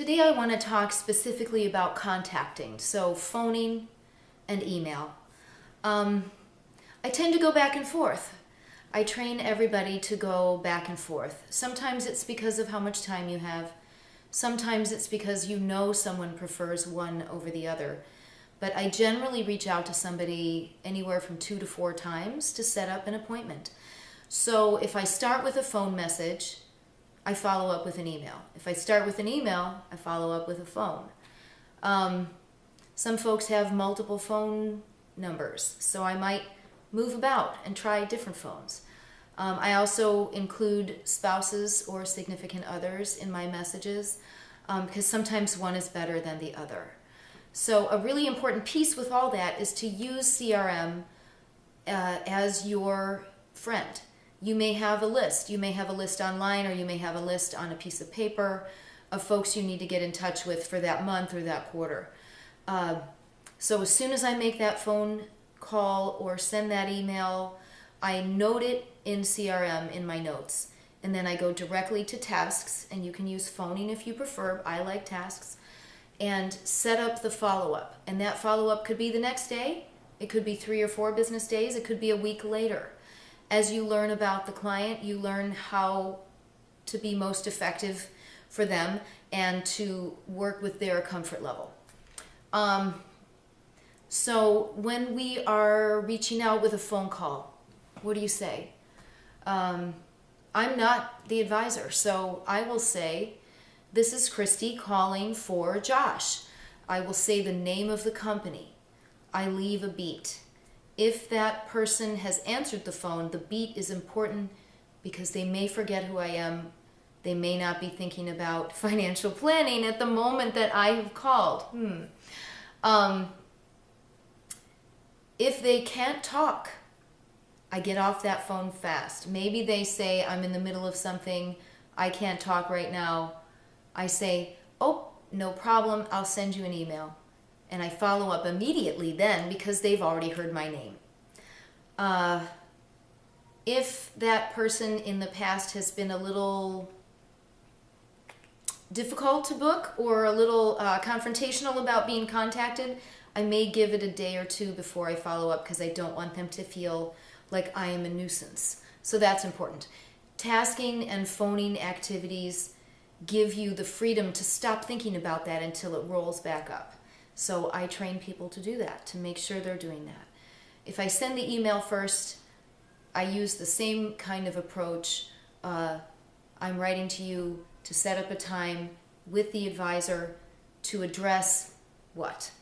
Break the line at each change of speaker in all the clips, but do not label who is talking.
Today I want to talk specifically about contacting, so phoning and email. I tend to go back and forth. I train everybody to go back and forth. Sometimes it's because of how much time you have. Sometimes it's because you know someone prefers one over the other. But I generally reach out to somebody anywhere from 2 to 4 times to set up an appointment. So if I start with a phone message, I follow up with an email. If I start with an email, I follow up with a phone. Some folks have multiple phone numbers, so I might move about and try different phones. I also include spouses or significant others in my messages because sometimes one is better than the other. So a really important piece with all that is to use CRM as your friend. You may have a list. You may have a list online, or you may have a list on a piece of paper of folks you need to get in touch with for that month or that quarter. So as soon as I make that phone call or send that email, I note it in CRM in my notes. And then I go directly to tasks, and you can use phoning if you prefer. I like tasks. And set up the follow-up. And that follow-up could be the next day. It could be 3 or 4 business days. It could be a week later. As you learn about the client, you learn how to be most effective for them and to work with their comfort level. So when we are reaching out with a phone call, what do you say? I'm not the advisor, so I will say, this is Christy calling for Josh. I will say the name of the company. I leave a beat. If that person has answered the phone, the beat is important because they may forget who I am. They may not be thinking about financial planning at the moment that I have called. If they can't talk, I get off that phone fast. Maybe they say, I'm in the middle of something, I can't talk right now. I say, oh, no problem, I'll send you an email. And I follow up immediately then because they've already heard my name. If that person in the past has been a little difficult to book or a little confrontational about being contacted, I may give it a day or 2 before I follow up because I don't want them to feel like I am a nuisance. So that's important. Tasking and phoning activities give you the freedom to stop thinking about that until it rolls back up. So I train people to do that, to make sure they're doing that. If I send the email first, I use the same kind of approach. I'm writing to you to set up a time with the advisor to address what?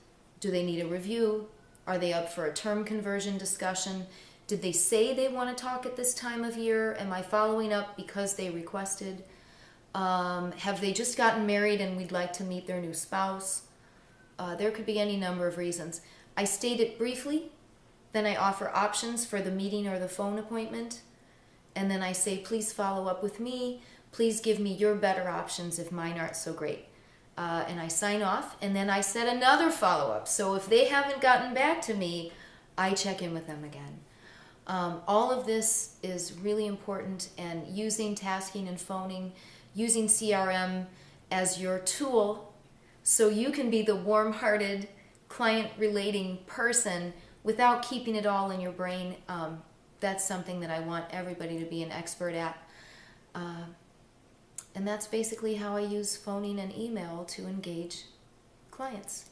Do they need a review? Are they up for a term conversion discussion? Did they say they want to talk at this time of year? Am I following up because they requested? Have they just gotten married and we'd like to meet their new spouse? There could be any number of reasons. I state it briefly, then I offer options for the meeting or the phone appointment, and then I say, please follow up with me. Please give me your better options if mine aren't so great. And I sign off, and then I set another follow-up. So if they haven't gotten back to me, I check in with them again. All of this is really important, and using tasking and phoning, using CRM as your tool so you can be the warm-hearted, client-relating person without keeping it all in your brain. That's something that I want everybody to be an expert at. And that's basically how I use phoning and email to engage clients.